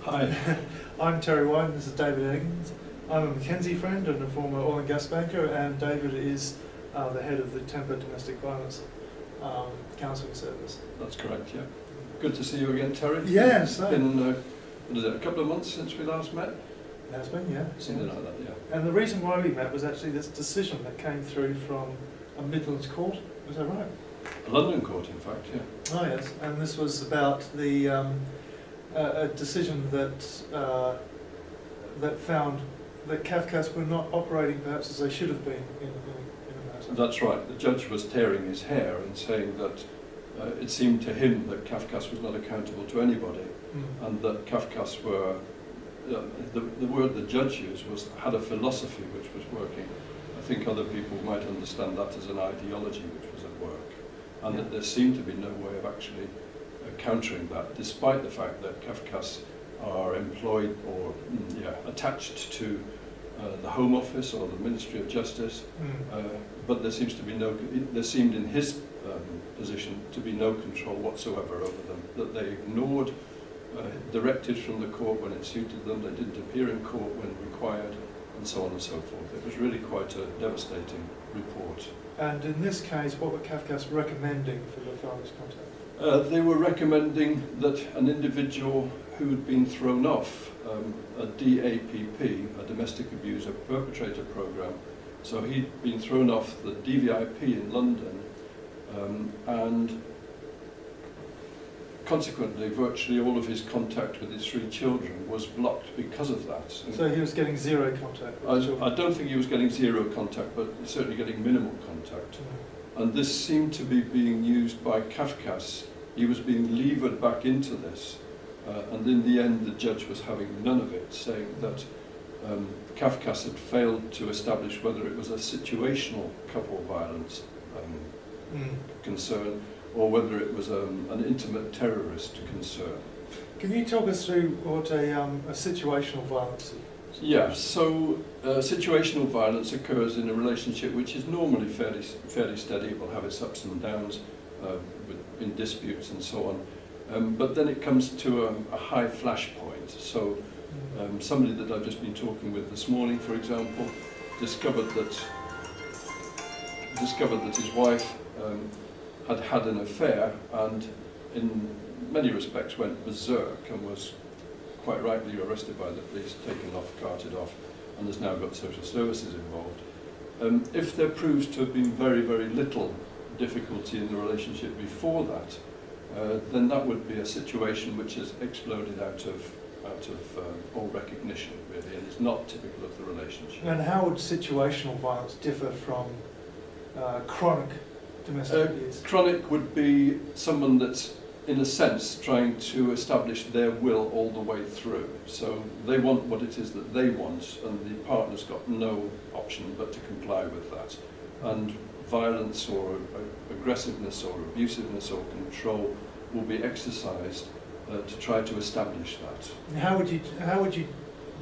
Hi, I'm Terry White and this is David Eggins. I'm a Mckenzie friend and a former oil and gas banker, and David is the head of the Temper Domestic Violence Counselling Service. That's correct, yeah. Good to see you again, Terry. Yes. It's been, what is it, a couple of months since we last met? It has been, yeah. Something like that, yeah. And the reason why we met was actually this decision that came through from a Midlands court. Was that right? A London court, in fact, yeah. Oh yes, and this was about the a decision that that found that Cafcass were not operating perhaps as they should have been in a matter. That's right. The judge was tearing his hair and saying that it seemed to him that Cafcass was not accountable to anybody, and that Cafcass were, the word the judge used was, had a philosophy which was working. I think other people might understand that as an ideology which was at work, and that there seemed to be no way of actually countering that, despite the fact that Cafcass are employed or attached to the Home Office or the Ministry of Justice, but there seems to be there seemed in his position to be no control whatsoever over them, that they ignored directives from the court when it suited them, they didn't appear in court when required, and so on and so forth. It was really quite a devastating report. And in this case, what were Cafcass recommending for the father's contact? They were recommending that an individual who had been thrown off a DAPP, a Domestic Abuser Perpetrator Programme, so he'd been thrown off the DVIP in London, and consequently virtually all of his contact with his 3 children was blocked because of that. So he was getting zero contact with children? I don't think he was getting zero contact, but certainly getting minimal contact. And this seemed to be being used by Cafcass. He was being levered back into this, and in the end the judge was having none of it, saying that Cafcass had failed to establish whether it was a situational couple violence concern or whether it was an intimate terrorist concern. Can you talk us through what a situational violence is? Yeah, so situational violence occurs in a relationship which is normally fairly steady. It will have its ups and downs in disputes and so on, but then it comes to a high flash point. So somebody that I've just been talking with this morning, for example, discovered that his wife had had an affair and in many respects went berserk and was quite rightly arrested by the police, taken off, carted off, and has now got social services involved. If there proves to have been very, very little difficulty in the relationship before that, then that would be a situation which has exploded out of all recognition, really, and is not typical of the relationship. And how would situational violence differ from chronic domestic abuse? Chronic would be someone that's, in a sense, trying to establish their will all the way through. So they want what it is that they want, and the partner's got no option but to comply with that. And violence or aggressiveness or abusiveness or control will be exercised to try to establish that. How would you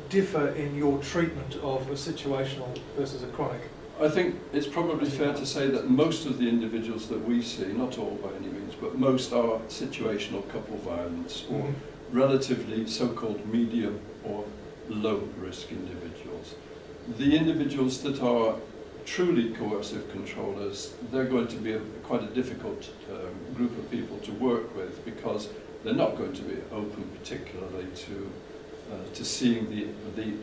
differ in your treatment of a situational versus a chronic? I think it's probably fair to say that most of the individuals that we see, not all by any means, but most are situational couple violence or relatively so-called medium or low risk individuals. The individuals that are truly coercive controllers, they're going to be quite a difficult group of people to work with, because they're not going to be open particularly to seeing the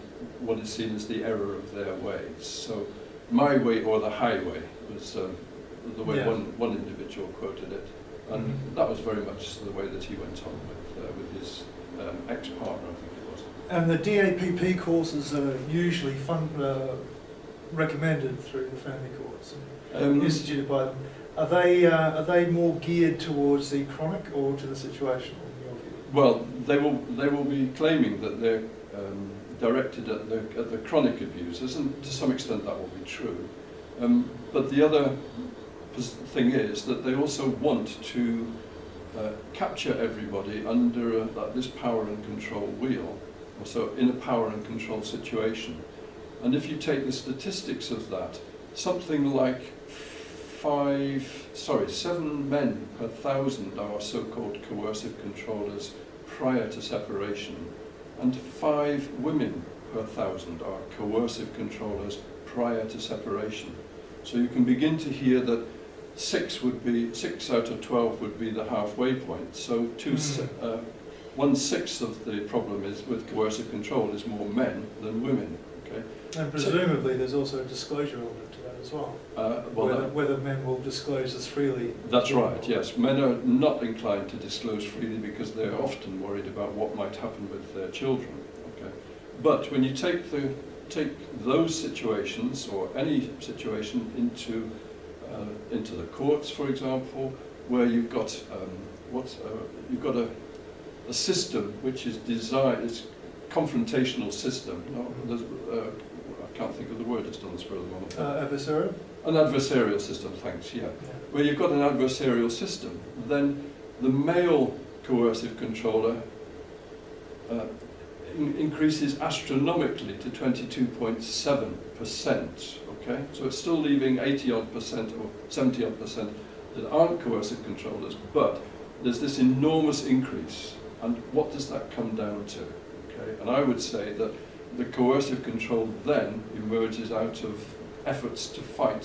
what is seen as the error of their ways. So my way or the highway was the way one individual quoted it, and that was very much the way that he went on with his ex-partner, I think it was. And the DAPP courses are usually recommended through the family courts and instituted by them. Are they more geared towards the chronic or to the situational, in your view? Well, they will be claiming that they're directed at the chronic abusers, and to some extent that will be true. But the other thing is that they also want to capture everybody under this power and control wheel, or so in a power and control situation. And if you take the statistics of that, something like 7 men per 1,000 are so-called coercive controllers prior to separation, and 5 women per 1,000 are coercive controllers prior to separation. So you can begin to hear that 6 out of 12 would be the halfway point. So 1/6 of the problem is with coercive control is more men than women. Okay. And presumably there's also a disclosure element to that as well. Whether men will disclose as freely. That's right, yes. Men are not inclined to disclose freely because they're often worried about what might happen with their children. Okay. But when you take those situations, or any situation, into the courts, for example, where you've got a system which is designed, it's confrontational system. I can't think of the word just on the spur of the moment. Adversarial? An adversarial system, thanks, yeah. Where you've got an adversarial system, then the male coercive controller increases astronomically to 22.7%, okay? So it's still leaving 80-odd% or 70-odd% that aren't coercive controllers, but there's this enormous increase. And what does that come down to? Okay? And I would say that the coercive control then emerges out of efforts to fight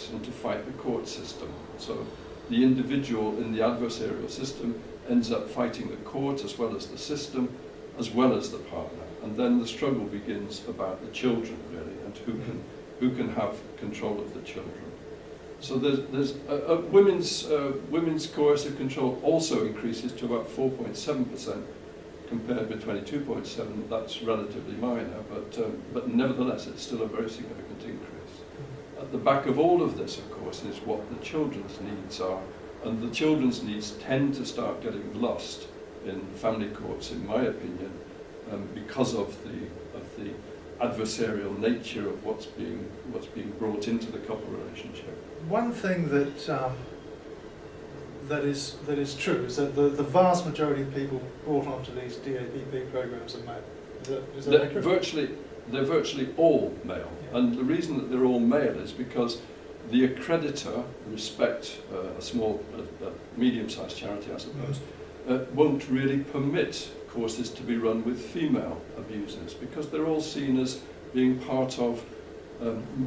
the court system. So the individual in the adversarial system ends up fighting the court as well as the system, as well as the partner. And then the struggle begins about the children, really, and who can have control of the children. So there's women's coercive control also increases to about 4.7%. Compared with 22.7, that's relatively minor, but nevertheless, it's still a very significant increase. At the back of all of this, of course, is what the children's needs are, and the children's needs tend to start getting lost in family courts, in my opinion, because of the adversarial nature of what's being brought into the couple relationship. One thing that is true is that the vast majority of people brought onto these DAPP programs are male. Is that accurate? They're virtually all male, yeah. And the reason that they're all male is because the accreditor, Respect, a medium-sized charity, I suppose, won't really permit courses to be run with female abusers because they're all seen as being part of.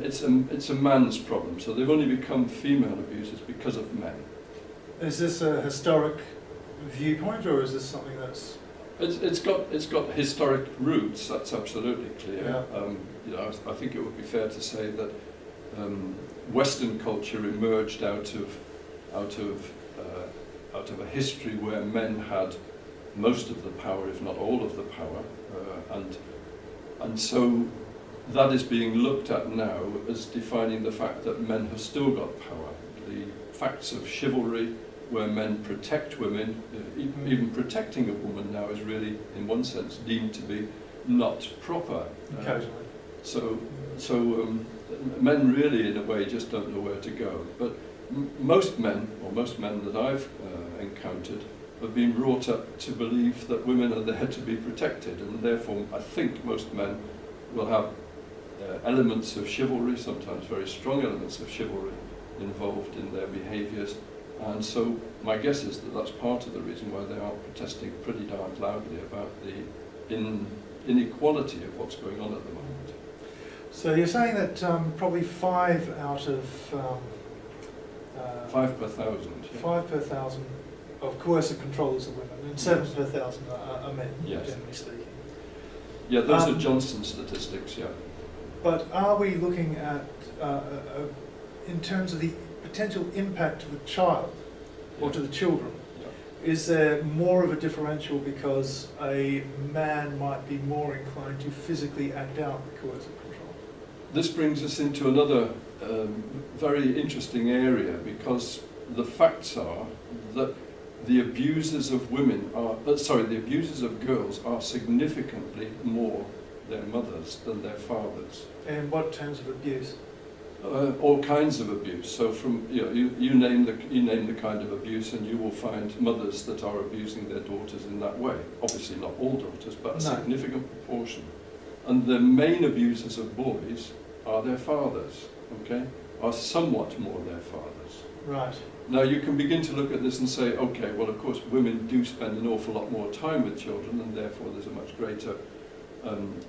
It's a man's problem, so they've only become female abusers because of men. Is this a historic viewpoint, or is this something that's? It's got historic roots. That's absolutely clear. Yeah. I think it would be fair to say that Western culture emerged out of a history where men had most of the power, if not all of the power, and so that is being looked at now as defining the fact that men have still got power. The facts of chivalry, where men protect women, even protecting a woman now is really, in one sense, deemed to be not proper. Occasionally. So men really, in a way, just don't know where to go. But most men that I've encountered, have been brought up to believe that women are there to be protected, and therefore I think most men will have elements of chivalry, sometimes very strong elements of chivalry, involved in their behaviours. And so my guess is that that's part of the reason why they are protesting pretty darn loudly about the inequality of what's going on at the moment. So you're saying that probably 5 out of 5 per 1,000. Yeah. 5 per 1,000 of coercive controllers are women, and 7 per 1,000 are men, yes. Generally speaking. Yeah, those are Johnson statistics. Yeah. But are we looking at, in terms of the potential impact to the child or to the children, is there more of a differential because a man might be more inclined to physically act out the coercive control? This brings us into another very interesting area, because the facts are that the abusers of the abusers of girls are significantly more their mothers than their fathers. In what terms of abuse? All kinds of abuse. So from you name the kind of abuse, and you will find mothers that are abusing their daughters in that way. Obviously not all daughters, but a significant proportion. And the main abusers of boys are their fathers. Okay, are somewhat more their fathers. Right. Now you can begin to look at this and say, okay, well of course women do spend an awful lot more time with children, and therefore there's a much greater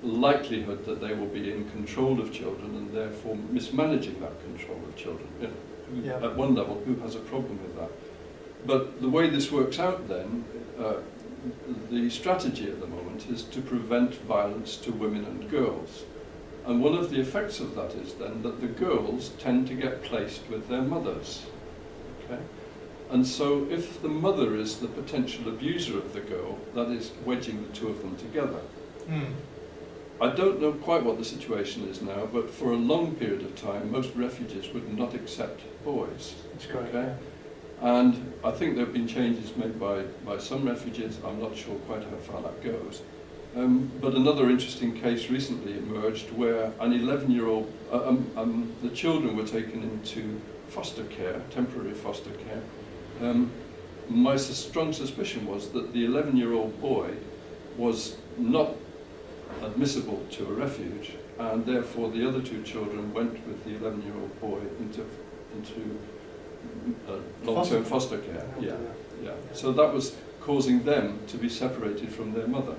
likelihood that they will be in control of children and therefore mismanaging that control of children. You know, Yeah. At one level, who has a problem with that? But the way this works out then, the strategy at the moment is to prevent violence to women and girls. And one of the effects of that is then that the girls tend to get placed with their mothers. Okay? And so if the mother is the potential abuser of the girl, that is wedging the two of them together. Mm. I don't know quite what the situation is now, but for a long period of time, most refugees would not accept boys. That's correct. Okay? And I think there have been changes made by some refugees. I'm not sure quite how far that goes. But another interesting case recently emerged where an 11-year-old, the children were taken into foster care, temporary foster care. My strong suspicion was that the 11-year-old boy was not admissible to a refuge, and therefore the other two children went with the 11-year-old boy into long-term foster care. Yeah. So that was causing them to be separated from their mother.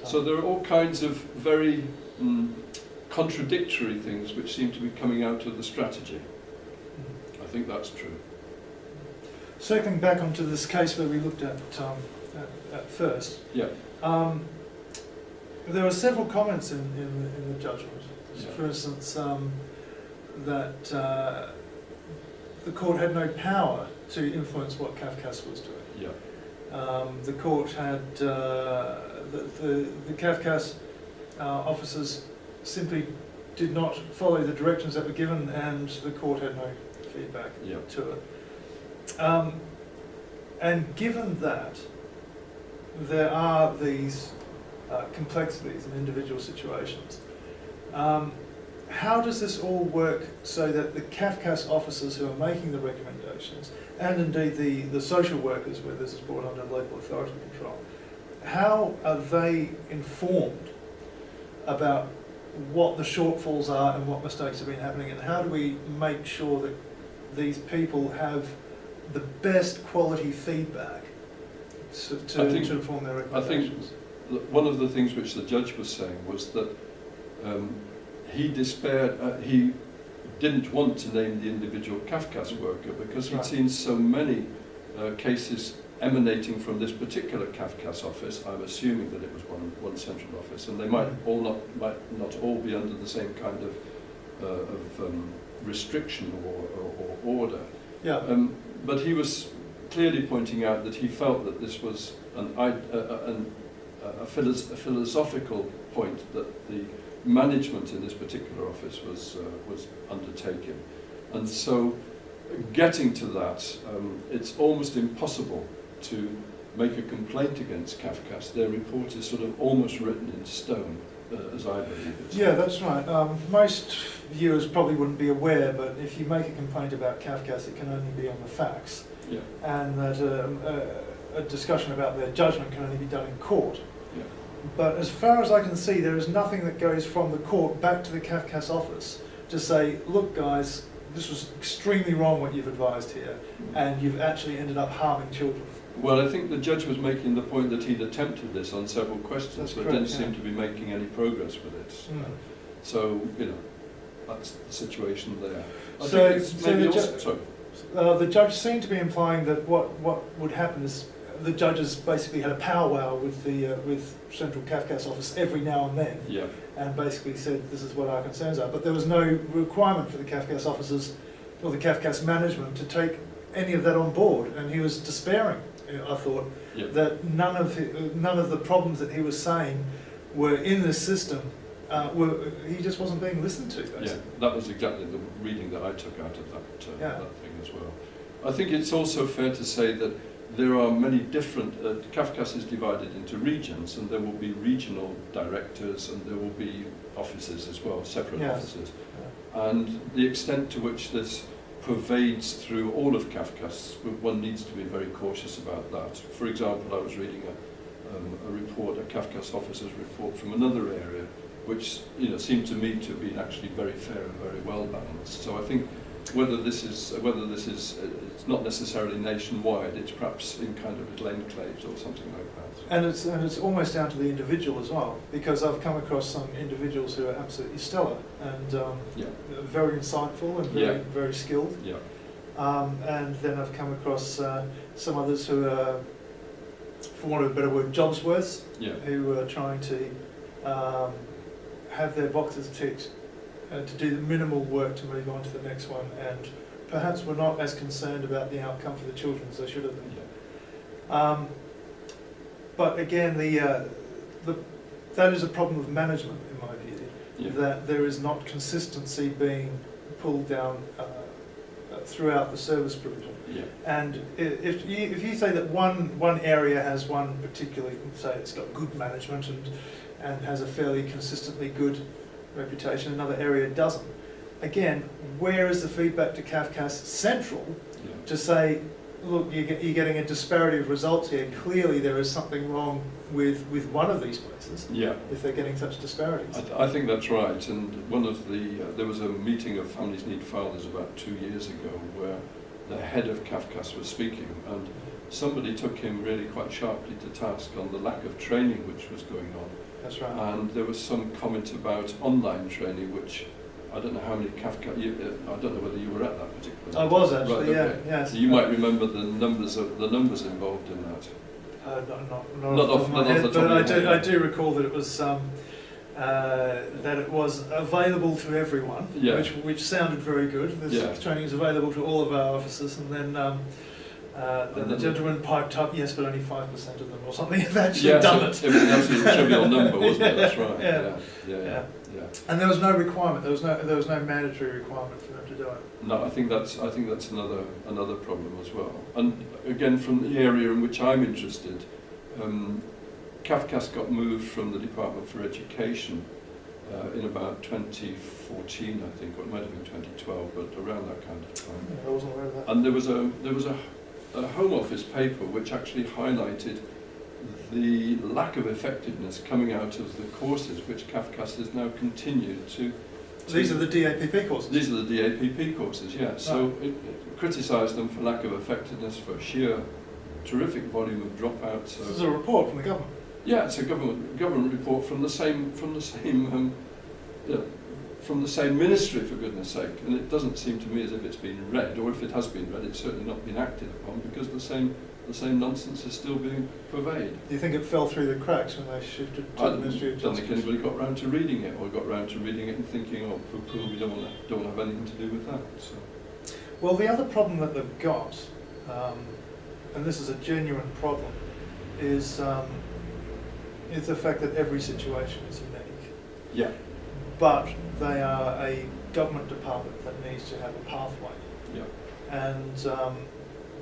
So there are all kinds of very contradictory things which seem to be coming out of the strategy. I think that's true. Circling back onto this case where we looked at first, Yeah. there were several comments in the judgment. Yeah. For instance, that the court had no power to influence what Cafcass was doing. Yeah. The court had the Cafcass officers simply did not follow the directions that were given, and the court had no feedback to it. And given that there are these complexities in individual situations, how does this all work so that the Cafcass officers who are making the recommendations, and indeed the social workers where this is brought under local authority control, how are they informed about what the shortfalls are and what mistakes have been happening, and how do we make sure that these people have the best quality feedback to inform their recommendations? I think one of the things which the judge was saying was that he despaired, he didn't want to name the individual Cafcass worker because he'd seen so many cases emanating from this particular Cafcass office. I'm assuming that it was one central office, and they might not all be under the same kind of restriction or order. Yeah. But he was clearly pointing out that he felt that this was a philosophical point that the management in this particular office was undertaking. And so getting to that, it's almost impossible to make a complaint against Cafcass. Their report is sort of almost written in stone, as I believe it. Yeah, that's right. Most viewers probably wouldn't be aware, but if you make a complaint about Cafcass, it can only be on the facts. Yeah. And that a discussion about their judgment can only be done in court. Yeah. But as far as I can see, there is nothing that goes from the court back to the Cafcass office to say, look guys, this was extremely wrong what you've advised here, and you've actually ended up harming children. Well, I think the judge was making the point that he'd attempted this on several questions, That's but correct, didn't seem to be making any progress with it. So, that's the situation there. The judge seemed to be implying that what would happen is the judges basically had a powwow with Central Cafcass office every now and then, and basically said this is what our concerns are. But there was no requirement for the Cafcass officers or the Cafcass management to take any of that on board, and he was despairing. I thought that none of the problems that he was saying were in the system. He just wasn't being listened to. Basically. Yeah, that was exactly the reading that I took out of that thing as well. I think it's also fair to say that there are many different, Cafcass is divided into regions, and there will be regional directors and there will be offices as well, separate offices. And the extent to which this pervades through all of Cafcass, one needs to be very cautious about that. For example, I was reading a report, a Cafcass officer's report from another area, which seemed to me to have been actually very fair and very well balanced. So I think whether this is it's not necessarily nationwide. It's perhaps in kind of little enclaves or something like that. And it's almost down to the individual as well, because I've come across some individuals who are absolutely stellar and very insightful and very skilled. Yeah. And then I've come across some others who are, for want of a better word, jobs worths, who are trying to have their boxes ticked to do the minimal work to move on to the next one, and perhaps we're not as concerned about the outcome for the children as they should have been. But again, that is a problem of management, in my view, that there is not consistency being pulled down throughout the service provision. And if you say that one area has one particularly, say it's got good management and has a fairly consistently good reputation, another area doesn't. Again, where is the feedback to Cafcass Central to say, look, you're getting a disparity of results here. Clearly there is something wrong with one of these places if they're getting such disparities. I think that's right. And one of there was a meeting of Families Need Fathers about 2 years ago where the head of Cafcass was speaking, and somebody took him really quite sharply to task on the lack of training which was going on. That's right. And there was some comment about online training, which I don't know how many Cafcass. I don't know whether you were at that particular meeting. I was actually, right, okay. yes. So you might remember the numbers involved in that. Not off my head, but I do recall that it was available to everyone, which sounded very good. This training is available to all of our officers, and then the gentleman piped up, yes, but only 5% of them or something have actually done it. It was an absolutely trivial number, wasn't it? That's right. Yeah. And there was no requirement. There was no mandatory requirement for them to do it. No, I think that's another problem as well. And again, from the area in which I'm interested, Cafcass got moved from the Department for Education in about 2014, I think, or it might have been 2012, but around that kind of time. I wasn't aware of that. And there was a Home Office paper which actually highlighted the lack of effectiveness coming out of the courses which Cafcass has now continued to. These are the DAPP courses? These are the DAPP courses, yes. So it criticised them for lack of effectiveness, for sheer terrific volume of dropouts. This is a report from the government? Yeah, it's a government report from the same ministry, for goodness sake. And it doesn't seem to me as if it's been read, or if it has been read, it's certainly not been acted upon, because the same nonsense is still being purveyed. Do you think it fell through the cracks when they shifted to the Ministry of Justice? I don't think anybody got round to reading it, or got round to reading it and thinking, oh, poo-poo, we don't have anything to do with that. So. Well, the other problem that they've got, and this is a genuine problem, is the fact that every situation is unique. Yeah. But they are a government department that needs to have a pathway. Yeah. And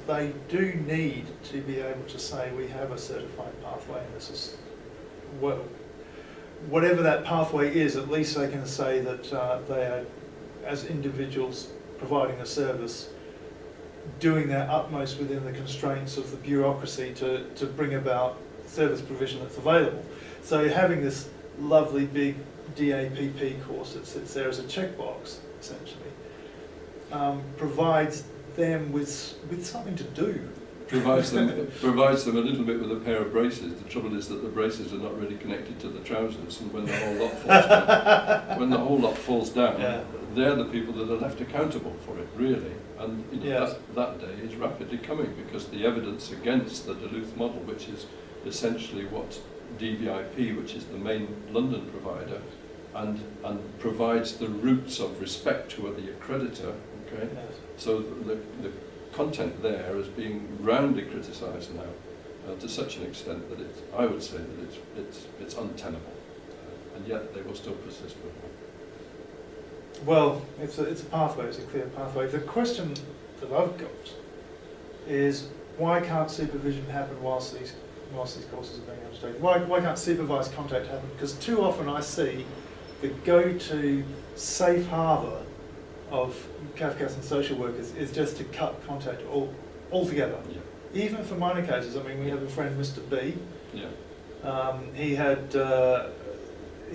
they do need to be able to say we have a certified pathway, and this is, well, whatever that pathway is, at least they can say that they are, as individuals providing a service, doing their utmost within the constraints of the bureaucracy to bring about service provision that's available. So having this lovely big DAPP course that sits there as a checkbox, essentially, provides them with something to do. Provides them a little bit with a pair of braces. The trouble is that the braces are not really connected to the trousers, and when the whole lot falls down, they're the people that are left accountable for it, really. And that day is rapidly coming, because the evidence against the Duluth model, which is essentially what DVIP, which is the main London provider, and provides the roots of respect to the accreditor. Okay, so the content there is being roundly criticised now to such an extent that I would say that it's untenable, and yet they will still persist with it. Well, it's a pathway. It's a clear pathway. The question that I've got is, why can't supervision happen whilst these courses are being undertaken? Why can't supervised contact happen? Because too often I see the go-to safe harbour of Cafcass and social workers is just to cut contact altogether. Yeah. Even for minor cases. I mean, we have a friend, Mr. B. Yeah. He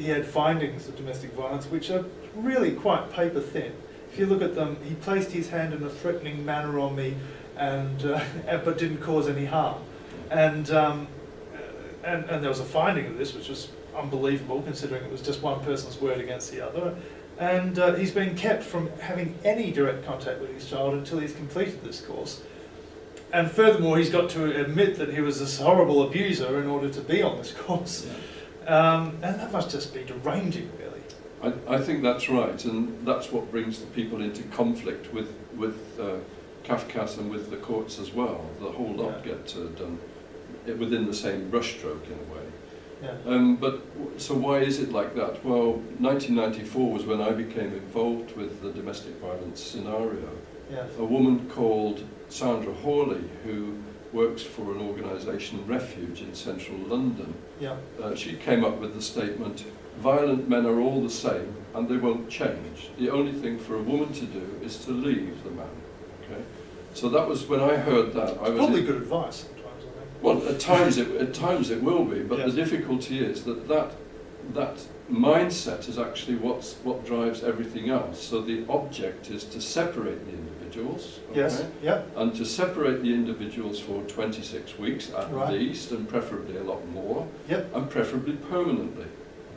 had findings of domestic violence which are really quite paper thin. if you look at them, he placed his hand in a threatening manner on me, and but didn't cause any harm. And there was a finding of this, which was unbelievable, considering it was just one person's word against the other. And he's been kept from having any direct contact with his child until he's completed this course. And furthermore, he's got to admit that he was this horrible abuser in order to be on this course. Yeah. And that must just be deranging, really. I think that's right, and that's what brings the people into conflict with Cafcass and with the courts as well. The whole lot get done within the same brushstroke in a way. Yeah. So why is it like that? Well, 1994 was when I became involved with the domestic violence scenario. Yes. A woman called Sandra Hawley, who works for an organisation, Refuge, in central London. Yeah. She came up with the statement, violent men are all the same and they won't change. The only thing for a woman to do is to leave the man. Okay? So that was when I heard that. I was probably good advice sometimes, I think. Well, at times it will be, but yes. The difficulty is that mindset is actually what drives everything else. So the object is to separate the individuals, okay? Yes. Yep. And to separate the individuals for 26 weeks at least, and preferably a lot more, yep. And preferably permanently.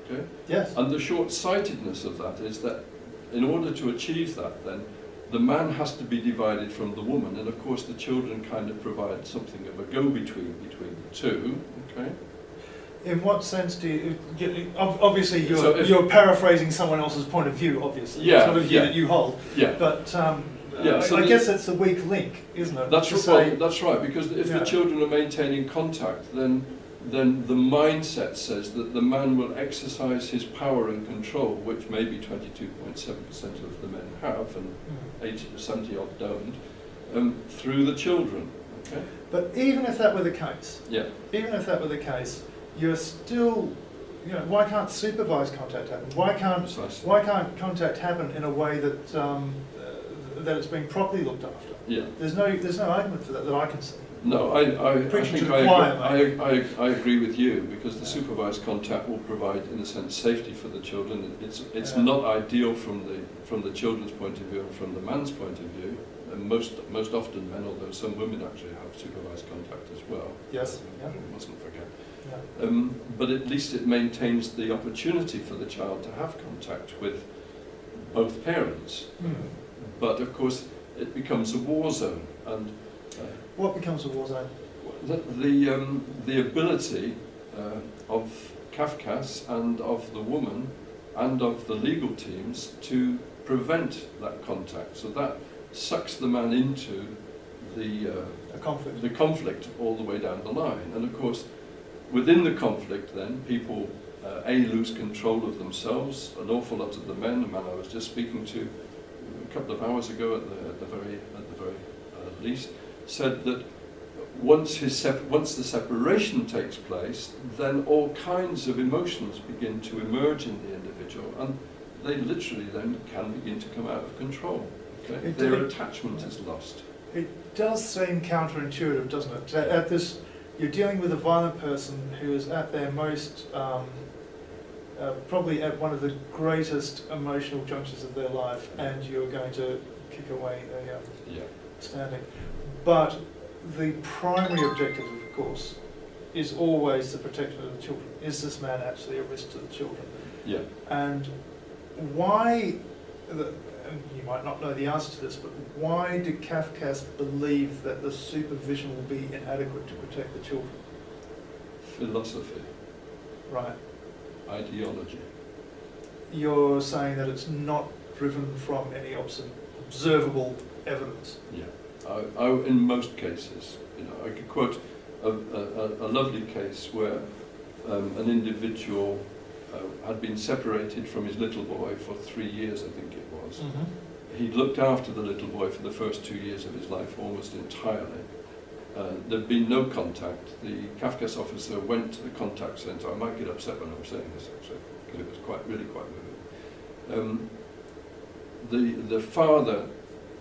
Okay? Yes. And the short-sightedness of that is that in order to achieve that, then the man has to be divided from the woman, and of course the children kind of provide something of a go-between between the two. Okay. In what sense do you? Obviously, you're paraphrasing someone else's point of view. Obviously, yeah, it's not a view that you hold. Yeah. But so I guess that's the weak link, isn't it? That's right. That's right. Because if the children are maintaining contact, then the mindset says that the man will exercise his power and control, which maybe 22.7% of the men have, and 70 odd don't, through the children. Okay. But even if that were the case, even if that were the case, you're still, why can't supervised contact happen? Why can't contact happen in a way that that it's being properly looked after? Yeah. There's no argument for that I can see. No, I agree with you, because the supervised contact will provide, in a sense, safety for the children. It's not ideal from the children's point of view and from the man's point of view. And most often men, although some women actually have supervised contact as well. Yes. We mustn't forget. Yeah. But at least it maintains the opportunity for the child to have contact with both parents. But of course, it becomes a war zone. And what becomes a war zone? The ability of Cafcass and of the woman and of the legal teams to prevent that contact. So that sucks the man into the conflict all the way down the line. And of course, within the conflict then, people lose control of themselves. An awful lot of the men, the man I was just speaking to a couple of hours ago at the very least, said that once the separation takes place, then all kinds of emotions begin to emerge in the individual, and they literally then can begin to come out of control. Okay? Their attachment is lost. It does seem counterintuitive, doesn't it? You're dealing with a violent person who is at their most, probably at one of the greatest emotional junctures of their life, and you're going to kick away a standing. But the primary objective, of course, is always the protection of the children. Is this man actually a risk to the children? Yeah. And why, and you might not know the answer to this, but why did Cafcass believe that the supervision will be inadequate to protect the children? Philosophy. Right. Ideology. You're saying that it's not driven from any observable evidence? Yeah. In most cases, I could quote a lovely case where an individual had been separated from his little boy for 3 years, I think it was. Mm-hmm. He'd looked after the little boy for the first 2 years of his life almost entirely. There'd been no contact. The Cafcass officer went to the contact centre. I might get upset when I'm saying this, actually, because it was really quite moving. The father,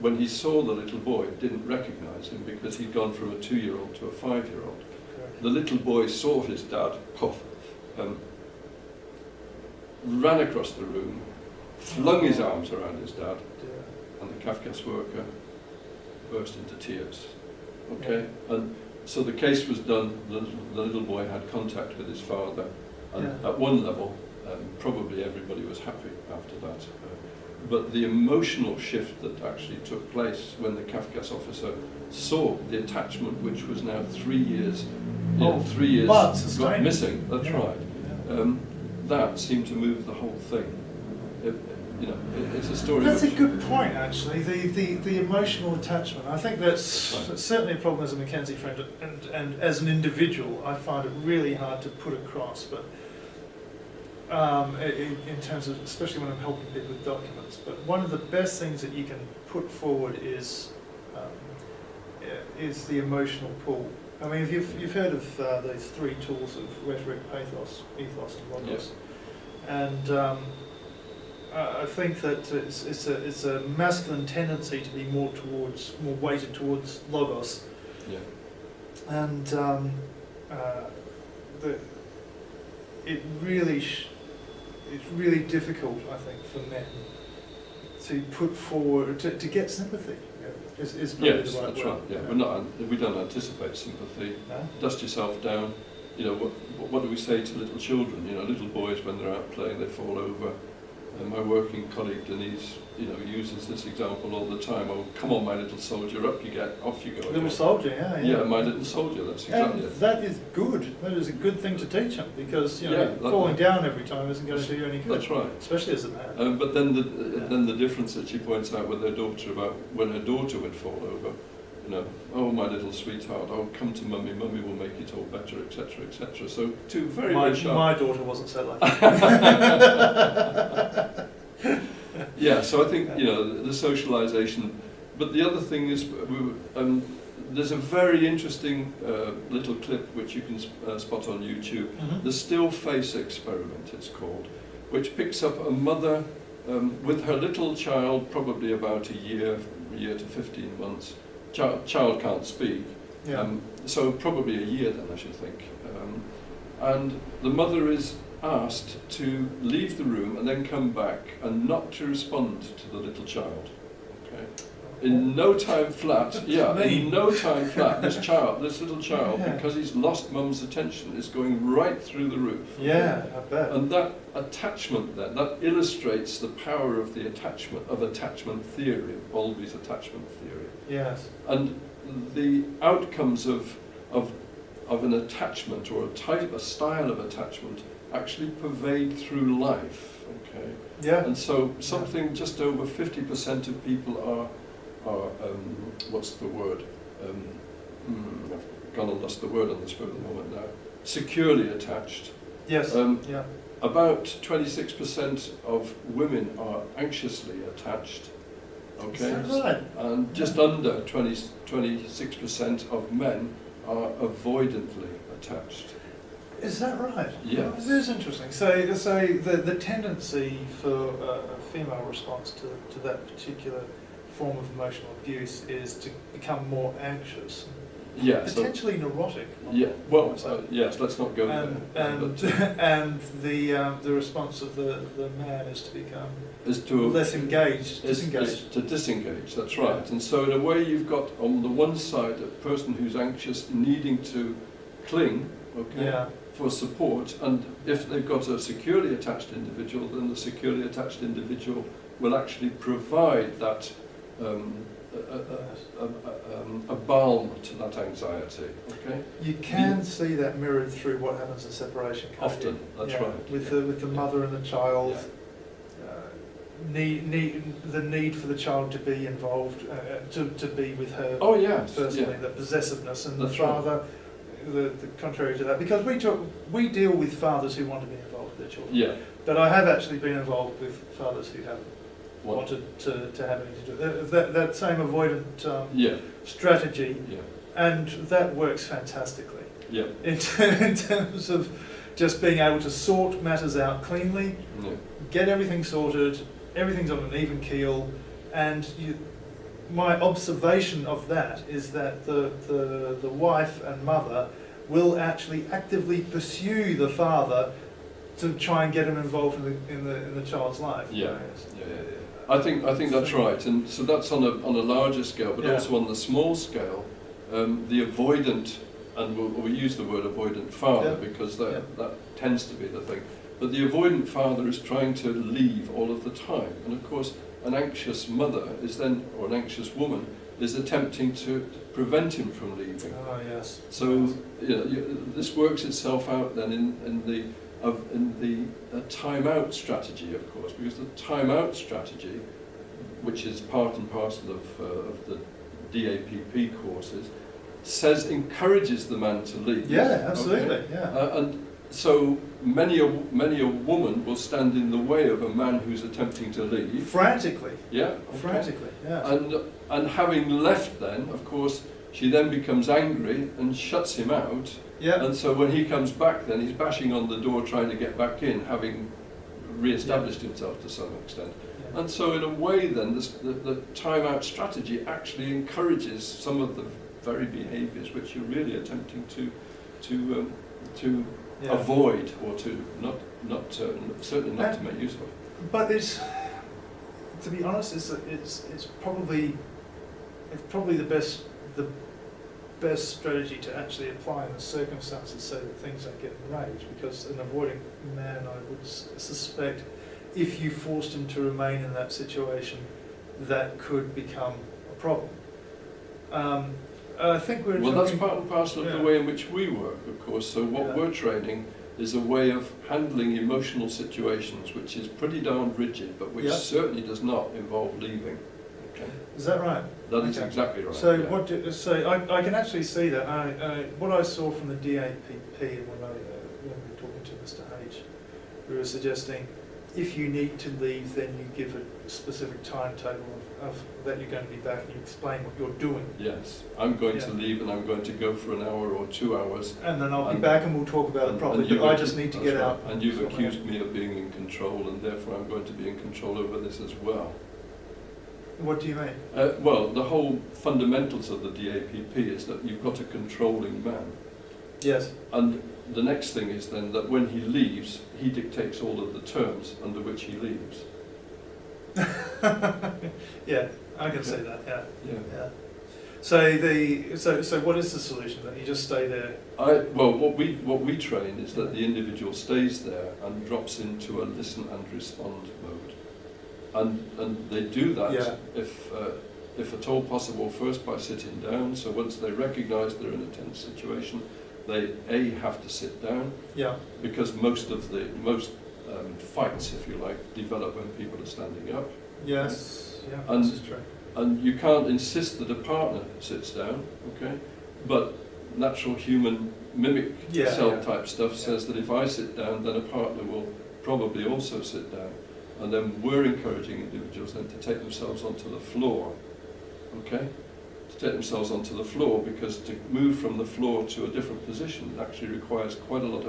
when he saw the little boy, didn't recognise him because he'd gone from a 2-year-old to a 5-year-old. Okay. The little boy saw his dad, ran across the room, flung his arms around his dad, and the Cafcass worker burst into tears. Okay, and so the case was done. The little boy had contact with his father, and at one level, probably everybody was happy after that. But the emotional shift that actually took place when the Cafcass officer saw the attachment, which was now 3 years, 3 years got missing. That's right. That seemed to move the whole thing. It's a story. That's a good point, actually. The emotional attachment. I think that's certainly a problem as a Mckenzie friend, and as an individual, I find it really hard to put across. But in terms of, especially when I'm helping people with documents. But one of the best things that you can put forward is the emotional pull. I mean, if you've heard of those 3 tools of rhetoric, pathos, ethos, and logos, and I think that it's a masculine tendency to be more weighted towards logos, and it's really difficult, I think, for men to put forward to get sympathy. Is probably the right that's word. right. Yeah, we don't anticipate sympathy. No? Dust yourself down. What do we say to little children? Little boys when they're out playing, they fall over. My working colleague Denise, uses this example all the time. Oh, come on, my little soldier, up you get, off you go. Little soldier, yeah. Yeah, my little soldier. That's exactly and it. that is good. That is a good thing to teach them, because falling down every time isn't going to do you any good. That's right. Especially as a man. But then the difference that she points out with her daughter about when her daughter would fall over. Oh, my little sweetheart, oh, come to mummy, mummy will make it all better, etc., etc. So, two very sharp. My daughter wasn't so lucky. Yeah, so I think, the socialisation. But the other thing is, there's a very interesting little clip which you can spot on YouTube. The still face experiment, it's called, which picks up a mother with her little child, probably about a year to 15 months. Child can't speak, so probably a year then, I should think. And the mother is asked to leave the room and then come back and not to respond to the little child. Okay. In no time flat, this little child, because he's lost mum's attention, is going right through the roof. Yeah, I bet. And that attachment then, that illustrates the power of the attachment theory, Bowlby's attachment theory. Yes. And the outcomes of an attachment, or a style of attachment, actually pervade through life. Okay. Yeah. And so something just over 50% of people are what's the word? I've gone and lost the word on the spur of the moment now. Securely attached. Yes. About 26% of women are anxiously attached. Okay. Is that right? And just under 26% of men are avoidantly attached. Is that right? Yes. It is interesting. So the tendency for a female response to that particular form of emotional abuse is to become more anxious, potentially neurotic. Yeah. Well, yes. Let's not go there. And the response of the man is to become less engaged, disengaged. To disengage. That's right. Yeah. And so in a way, you've got on the one side a person who's anxious, needing to cling. Okay. Yeah. For support, and if they've got a securely attached individual, then the securely attached individual will actually provide that a balm to that anxiety. Okay. You can see that mirrored through what happens in separation. Often, that's right. With the mother and the child, the need for the child to be involved, to be with her. Oh yes. Personally, the possessiveness, and the father. Right. The contrary to that, because we deal with fathers who want to be involved with their children. Yeah. But I have actually been involved with fathers who haven't wanted to have anything to do with that same avoidant strategy. Yeah. And that works fantastically. Yeah. In terms of just being able to sort matters out cleanly, get everything sorted, everything's on an even keel, and my observation of that is that the wife and mother will actually actively pursue the father to try and get him involved in the child's life. Yeah. I think that's right, and so that's on a larger scale, but Yeah. also on the small scale, the avoidant, and we'll use the word avoidant father because that tends to be the thing. But the avoidant father is trying to leave all of the time, and of course, an anxious mother is then, or an anxious woman, is attempting to prevent him from leaving. Oh yes. So this works itself out then in the time-out strategy, of course, because the time-out strategy, which is part and parcel of the DAPP courses, encourages the man to leave. Yeah, absolutely. Okay? Yeah. And so many a woman will stand in the way of a man who's attempting to leave. Frantically. Yeah. Okay. Frantically. Yeah. And having left, then of course she then becomes angry and shuts him out. Yeah. And so when he comes back, then he's bashing on the door trying to get back in, having re-established himself to some extent. Yeah. And so in a way then, the time-out strategy actually encourages some of the very behaviours which you're really attempting to avoid, or to certainly not to make use of. But to be honest, it's probably the best strategy to actually apply in the circumstances so that things don't get enraged, because an avoiding man, I would suspect, if you forced him to remain in that situation, that could become a problem. I think we're that's part and parcel of the way in which we work, of course. So what we're training is a way of handling emotional situations which is pretty darn rigid, but which certainly does not involve leaving. Okay. Is that right? That is exactly right. So I can actually see that. What I saw from the DAPP when we were talking to Mr. H, we were suggesting if you need to leave, then you give a specific timetable of that you're going to be back, and you explain what you're doing. Yes, I'm going to leave, and I'm going to go for an hour or 2 hours. And then I'll be back, and we'll talk about it properly. But I just need to get out. And you've accused me of being in control, and therefore I'm going to be in control over this as well. What do you mean? Well, the whole fundamentals of the DAPP is that you've got a controlling man. Yes. And the next thing is then that when he leaves, he dictates all of the terms under which he leaves. Yeah, I can see that. Yeah. So what is the solution? That you just stay there? What we train is that the individual stays there and drops into a listen and respond mode, and they do that if at all possible, first by sitting down. So once they recognise they're in a tense situation, they have to sit down. Yeah. Because most fights, if you like, develop when people are standing up. Yes. Yeah. And, this is true. And you can't insist that a partner sits down, okay? But natural human mimic cell type stuff says that if I sit down, then a partner will probably also sit down. And then we're encouraging individuals then to take themselves onto the floor, okay? To take themselves onto the floor, because to move from the floor to a different position actually requires quite a lot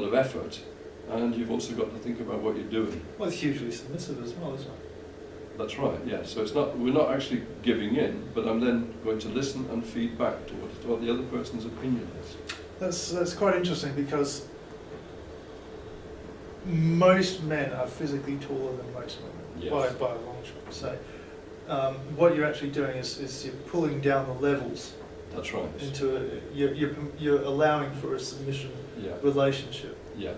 of effort, and you've also got to think about what you're doing. Well, it's hugely submissive as well, isn't it? That's right, yeah. So we're not actually giving in, but I'm then going to listen and feed back to what the other person's opinion is. That's quite interesting, because most men are physically taller than most women, by a long shot. So what you're actually doing is you're pulling down the levels. That's right. You're allowing for a submission relationship. Yeah.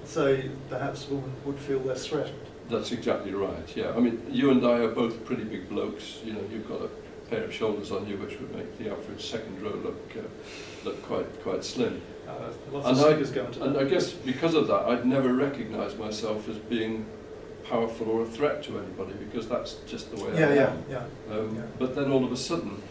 So perhaps a woman would feel less threatened. That's exactly right. Yeah. I mean, you and I are both pretty big blokes. You know, you've got a pair of shoulders on you which would make the average second row look quite slim. And I guess because of that, I'd never recognised myself as being powerful or a threat to anybody, because that's just the way I am. But then all of a sudden,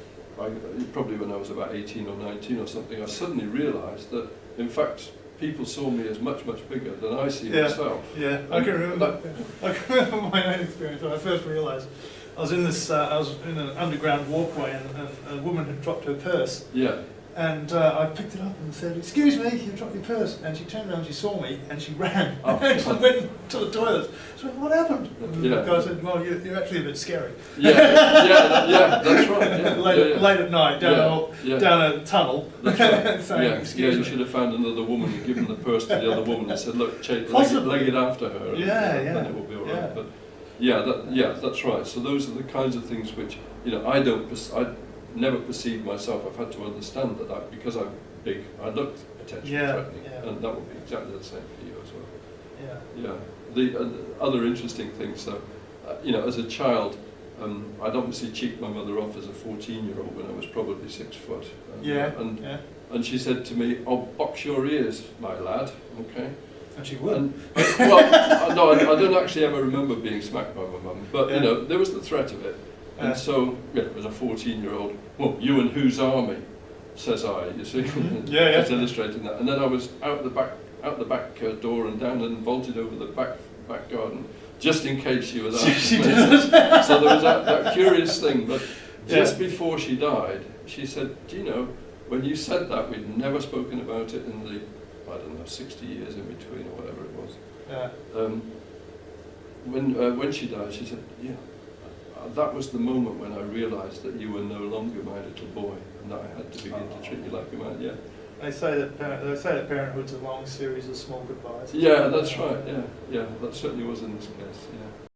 probably when I was about 18 or 19 or something, I suddenly realised that, in fact, people saw me as much bigger than I see myself. Yeah, I can remember my own experience when I first realised. I was in an underground walkway, and a woman had dropped her purse. Yeah. And I picked it up and said, "Excuse me, you dropped your purse." And she turned around, she saw me, and she ran. And she went to the toilet. So what happened? And the guy said, "Well, you're actually a bit scary." Yeah, that's right. Yeah. Late at night, down a tunnel. That's right. Saying, you should have found another woman and given the purse to the other woman and said, "Look, leg it after her, and then it will be all right." Yeah, that's right. So those are the kinds of things which, you know, I never perceived myself. I've had to understand that because I'm big, I look potentially threatening, and that would be exactly the same for you as well. Yeah. Yeah. The other interesting things, though, you know, as a child, I'd obviously cheeked my mother off as a 14-year-old when I was probably 6 foot. And she said to me, "I'll box your ears, my lad." Okay. And she would. No, I don't actually ever remember being smacked by my mum, but you know, there was the threat of it. And so, as a 14-year-old, well, you and whose army, says I, you see, just illustrating that. And then I was out the back door and down and vaulted over the back garden, just in case she was out. So there was that curious thing, but just before she died, she said, "Do you know, when you said that, we'd never spoken about it in the, I don't know, 60 years in between or whatever it was." When she died, she said, "Yeah, that was the moment when I realised that you were no longer my little boy, and that I had to begin to treat you like a man." Yeah. They say that parenthood's a long series of small goodbyes. Yeah, that's right. Yeah, that certainly was in this case. Yeah.